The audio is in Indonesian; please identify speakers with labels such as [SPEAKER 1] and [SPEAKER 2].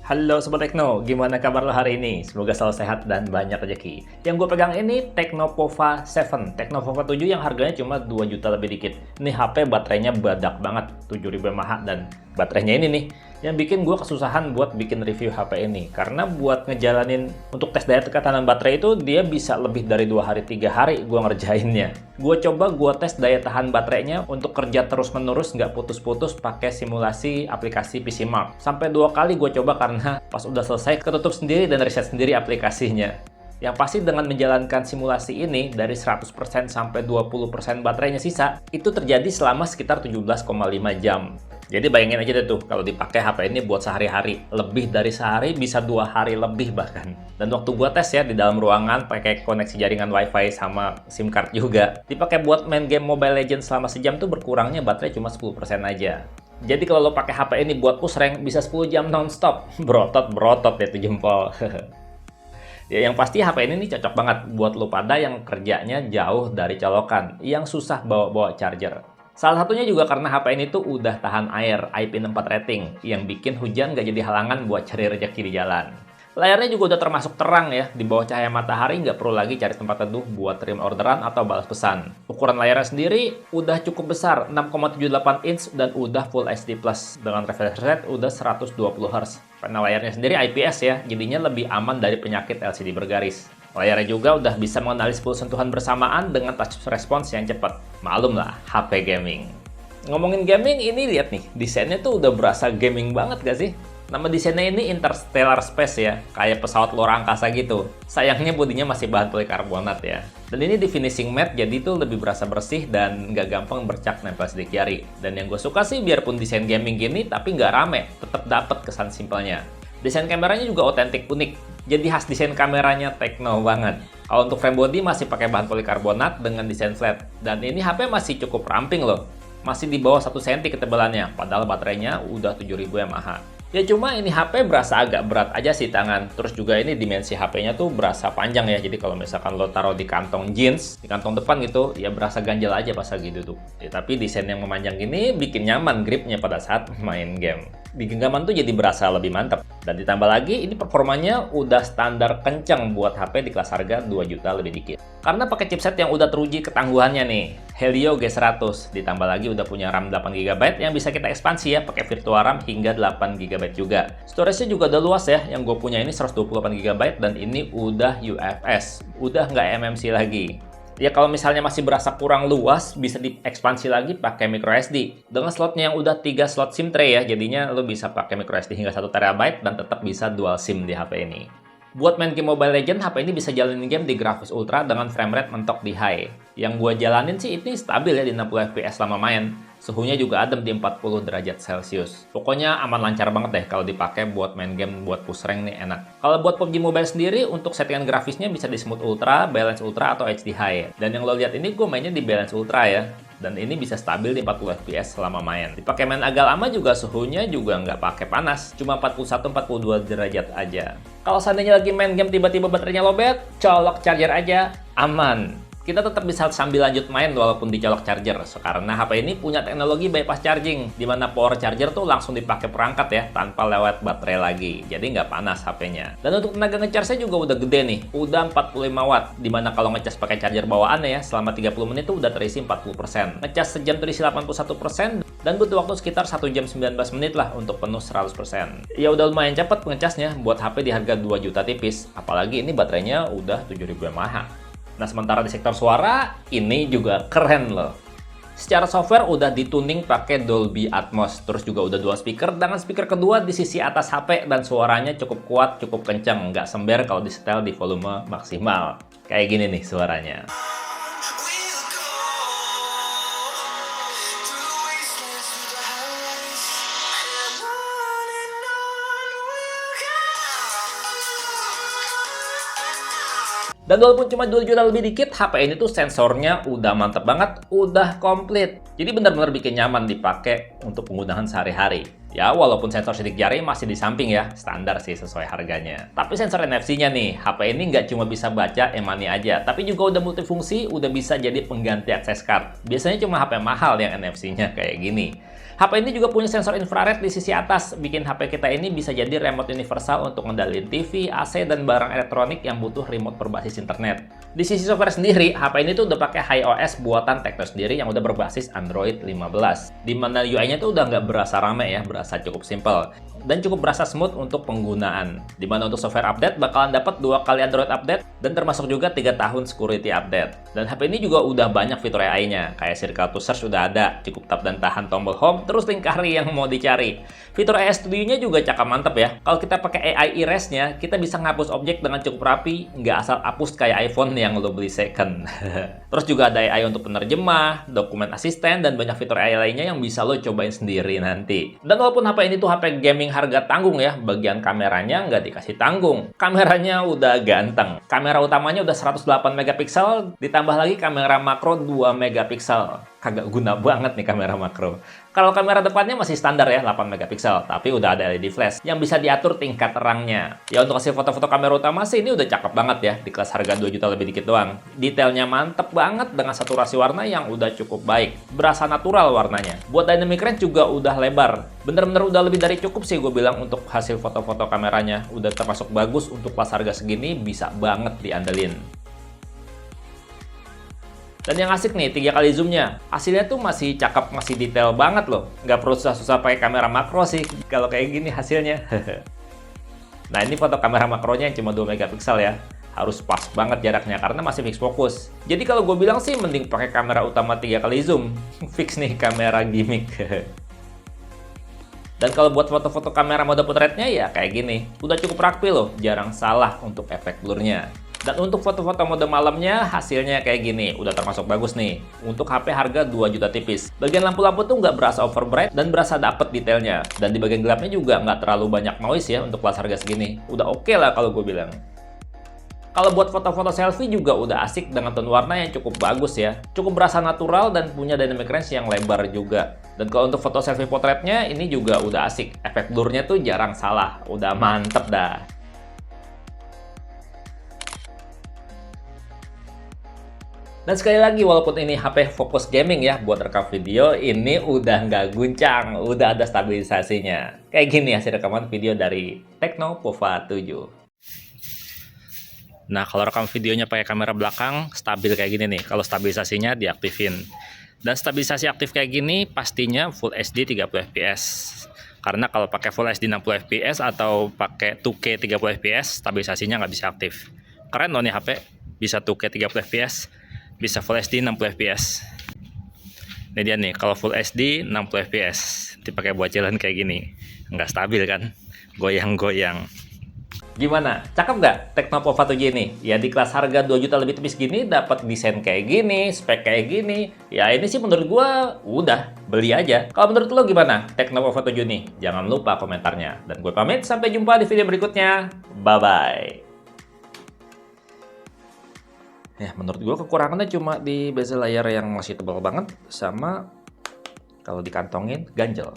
[SPEAKER 1] Halo Sobat Tekno, gimana kabar lo hari ini? Semoga selalu sehat dan banyak rezeki. Yang gue pegang ini Tecnopova 7, Tecnopova 7 yang harganya cuma 2 juta lebih dikit. Ini HP baterainya badak banget, 7000 mAh, dan baterainya ini nih yang bikin gue kesusahan buat bikin review HP ini. Karena buat ngejalanin untuk tes daya tekanan baterai itu dia bisa lebih dari 2 hari 3 hari gue ngerjainnya. Gue coba tes daya tahan baterainya untuk kerja terus-menerus nggak putus-putus pakai simulasi aplikasi PCMark. Sampai 2 kali gue coba karena pas udah selesai ketutup sendiri dan reset sendiri aplikasinya. Yang pasti dengan menjalankan simulasi ini dari 100% sampai 20% baterainya sisa, itu terjadi selama sekitar 17,5 jam. Jadi bayangin aja deh tuh kalau dipakai HP ini buat sehari-hari, lebih dari sehari bisa 2 hari lebih bahkan. Dan waktu gua tes ya di dalam ruangan pakai koneksi jaringan WiFi sama SIM card juga, dipakai buat main game Mobile Legends selama sejam tuh berkurangnya baterai cuma 10% aja. Jadi kalau lo pakai HP ini buat push rank bisa 10 jam non-stop. Berotot ya tuh jempol. Ya, yang pasti HP ini nih cocok banget buat lo pada yang kerjanya jauh dari colokan, yang susah bawa-bawa charger. Salah satunya juga karena HP ini tuh udah tahan air, IP64 rating, yang bikin hujan nggak jadi halangan buat cari rezeki di jalan. Layarnya juga udah termasuk terang ya, di bawah cahaya matahari nggak perlu lagi cari tempat teduh buat terima orderan atau balas pesan. Ukuran layarnya sendiri udah cukup besar, 6,78 inch dan udah Full HD+, dengan refresh rate udah 120 Hz. Panel layarnya sendiri IPS ya, jadinya lebih aman dari penyakit LCD bergaris. Layarnya juga udah bisa mengenali 10 sentuhan bersamaan dengan touch response yang cepat. Maklum lah, HP gaming. Ngomongin gaming, ini lihat nih, desainnya tuh udah berasa gaming banget gak sih? Nama desainnya ini Interstellar Space ya, kayak pesawat luar angkasa gitu. Sayangnya bodinya masih bahan polikarbonat ya. Dan ini di finishing matte, jadi tuh lebih berasa bersih dan nggak gampang bercak nempel sidik jari. Dan yang gue suka sih biarpun desain gaming gini, tapi nggak rame, tetap dapet kesan simpelnya. Desain kameranya juga otentik unik, jadi khas desain kameranya Tecno banget. Kalau untuk frame body masih pakai bahan polikarbonat dengan desain flat. Dan ini HP masih cukup ramping loh, masih di bawah 1 cm ketebalannya, padahal baterainya udah 7000 mAh. Ya cuma ini HP berasa agak berat aja sih tangan. Terus juga ini dimensi HP-nya tuh berasa panjang ya. Jadi kalau misalkan lo taruh di kantong jeans, di kantong depan gitu, ya berasa ganjel aja pas lagi duduk. Ya, tapi desain yang memanjang ini bikin nyaman gripnya pada saat main game. Di genggaman tuh jadi berasa lebih mantap. Dan ditambah lagi ini performanya udah standar kencang buat HP di kelas harga 2 juta lebih dikit. Karena pakai chipset yang udah teruji ketangguhannya nih, Helio G100. Ditambah lagi udah punya RAM 8GB yang bisa kita ekspansi ya pakai virtual RAM hingga 8GB juga. Storage-nya juga udah luas ya, yang gue punya ini 128GB dan ini udah UFS, udah nggak eMMC lagi. Ya kalau misalnya masih berasa kurang luas, bisa diekspansi lagi pakai microSD. Dengan slotnya yang udah 3 slot SIM tray ya, jadinya lo bisa pakai microSD hingga 1TB dan tetap bisa dual SIM di HP ini. Buat main game Mobile Legends, HP ini bisa jalanin game di grafis ultra dengan frame rate mentok di high. Yang gue jalanin sih ini stabil ya di 60 fps selama main. Suhunya juga adem di 40 derajat Celcius. Pokoknya aman lancar banget deh kalau dipakai buat main game, buat push rank nih enak. Kalau buat PUBG Mobile sendiri, untuk settingan grafisnya bisa di Smooth Ultra, Balance Ultra, atau HD High. Dan yang lo lihat ini gue mainnya di Balance Ultra ya. Dan ini bisa stabil di 40 fps selama main. Dipakai main agak lama juga suhunya juga nggak pakai panas, cuma 41-42 derajat aja. Kalau seandainya lagi main game tiba-tiba baterainya lowbat, colok charger aja, aman. Kita tetap bisa sambil lanjut main walaupun dicolok charger, karena HP ini punya teknologi bypass charging, di mana power charger tuh langsung dipakai perangkat ya, tanpa lewat baterai lagi, jadi nggak panas HP-nya. Dan untuk tenaga ngecharge-nya juga udah gede nih, udah 45 watt, di mana kalau ngecas pakai charger bawaannya ya, selama 30 menit tuh udah terisi 40%. Ngecas sejam terisi 81%, dan butuh waktu sekitar 1 jam 19 menit lah untuk penuh 100%. Ya udah lumayan cepat ngecasnya buat HP di harga 2 juta tipis, apalagi ini baterainya udah 7000 mAh. Nah, sementara di sektor suara, ini juga keren loh. Secara software udah dituning pakai Dolby Atmos, terus juga udah dual speaker dengan speaker kedua di sisi atas HP dan suaranya cukup kuat, cukup kencang, nggak sember kalau disetel di volume maksimal. Kayak gini nih suaranya. Dan walaupun cuma 2 juta lebih dikit, HP ini tuh sensornya udah mantep banget, udah komplit. Jadi benar-benar bikin nyaman dipakai untuk penggunaan sehari-hari. Ya, walaupun sensor sidik jari masih di samping ya, standar sih sesuai harganya. Tapi sensor NFC-nya nih, HP ini nggak cuma bisa baca e-money aja, tapi juga udah multifungsi, udah bisa jadi pengganti akses card. Biasanya cuma HP mahal yang NFC-nya kayak gini. HP ini juga punya sensor infrared di sisi atas, bikin HP kita ini bisa jadi remote universal untuk ngendaliin TV, AC, dan barang elektronik yang butuh remote berbasis internet. Di sisi software sendiri, HP ini tuh udah pakai iOS buatan Tecno sendiri yang udah berbasis Android 15. Dimana UI-nya tuh udah nggak berasa rame ya, berasa cukup simple. Dan cukup berasa smooth untuk penggunaan. Dimana untuk software update bakalan dapat 2 kali Android update dan termasuk juga 3 tahun security update. Dan HP ini juga udah banyak fitur AI-nya, kayak circle to search udah ada, cukup tap dan tahan tombol home, terus lingkari yang mau dicari. Fitur AI Studio-nya juga cakep mantep ya. Kalau kita pakai AI Erase-nya, kita bisa ngapus objek dengan cukup rapi, nggak asal hapus kayak iPhone yang lo beli second. Terus juga ada AI untuk penerjemah, dokumen asisten, dan banyak fitur AI lainnya yang bisa lo cobain sendiri nanti. Dan walaupun HP ini tuh HP gaming harga tanggung ya, bagian kameranya nggak dikasih tanggung. Kameranya udah ganteng. Kamera utamanya udah 108 megapiksel, ditambah lagi kamera makro 2 megapiksel. Kagak guna banget nih kamera makro. Kalau kamera depannya masih standar ya, 8 megapiksel, tapi udah ada LED flash yang bisa diatur tingkat terangnya. Ya untuk hasil foto-foto kamera utama sih ini udah cakep banget ya, di kelas harga 2 juta lebih dikit doang. Detailnya mantep banget dengan saturasi warna yang udah cukup baik. Berasa natural warnanya. Buat dynamic range juga udah lebar. Bener-bener udah lebih dari cukup sih gue bilang untuk hasil foto-foto kameranya. Udah termasuk bagus untuk kelas harga segini, bisa banget diandelin. Dan yang asik nih, 3 kali zoomnya. Hasilnya tuh masih cakep, masih detail banget loh. Nggak perlu susah-susah pakai kamera makro sih kalau kayak gini hasilnya. Nah ini foto kamera makronya yang cuma 2 megapiksel ya. Harus pas banget jaraknya karena masih fix fokus. Jadi kalau gue bilang sih mending pakai kamera utama 3 kali zoom. Fix nih kamera gimmick. Dan kalau buat foto-foto kamera mode portraitnya ya kayak gini. Udah cukup rapi loh, jarang salah untuk efek blurnya. Dan untuk foto-foto mode malamnya hasilnya kayak gini, udah termasuk bagus nih. Untuk HP harga 2 juta tipis. Bagian lampu-lampu tuh nggak berasa overbright dan berasa dapet detailnya. Dan di bagian gelapnya juga nggak terlalu banyak noise ya untuk kelas harga segini. Udah oke lah kalau gue bilang. Kalau buat foto-foto selfie juga udah asik dengan tone warna yang cukup bagus ya. Cukup berasa natural dan punya dynamic range yang lebar juga. Dan kalau untuk foto selfie potretnya ini juga udah asik. Efek blurnya tuh jarang salah. Udah mantep dah. Dan sekali lagi, walaupun ini HP fokus gaming ya, buat rekam video, ini udah nggak guncang, udah ada stabilisasinya. Kayak gini hasil rekaman video dari Tecno Pova 7. Nah, kalau rekam videonya pakai kamera belakang, stabil kayak gini nih, kalau stabilisasinya diaktifin. Dan stabilisasi aktif kayak gini, pastinya Full HD 30 fps. Karena kalau pakai Full HD 60 fps atau pakai 2K 30 fps, stabilisasinya nggak bisa aktif. Keren loh nih HP, bisa 2K 30 fps. Bisa Full HD 60 fps. Ini dia nih, kalau Full HD 60 fps dipakai buat jalan kayak gini, nggak stabil kan, goyang-goyang. Gimana? Cakep nggak Tecno Pova 7 ini? Ya di kelas harga 2 juta lebih tipis gini, dapat desain kayak gini, spek kayak gini. Ya ini sih menurut gua udah, beli aja. Kalau menurut lo gimana Tecno Pova 7 nih? Jangan lupa komentarnya. Dan gue pamit, sampai jumpa di video berikutnya. Bye-bye. Ya, menurut gue kekurangannya cuma di bezel layar yang masih tebal banget, sama kalau dikantongin ganjel.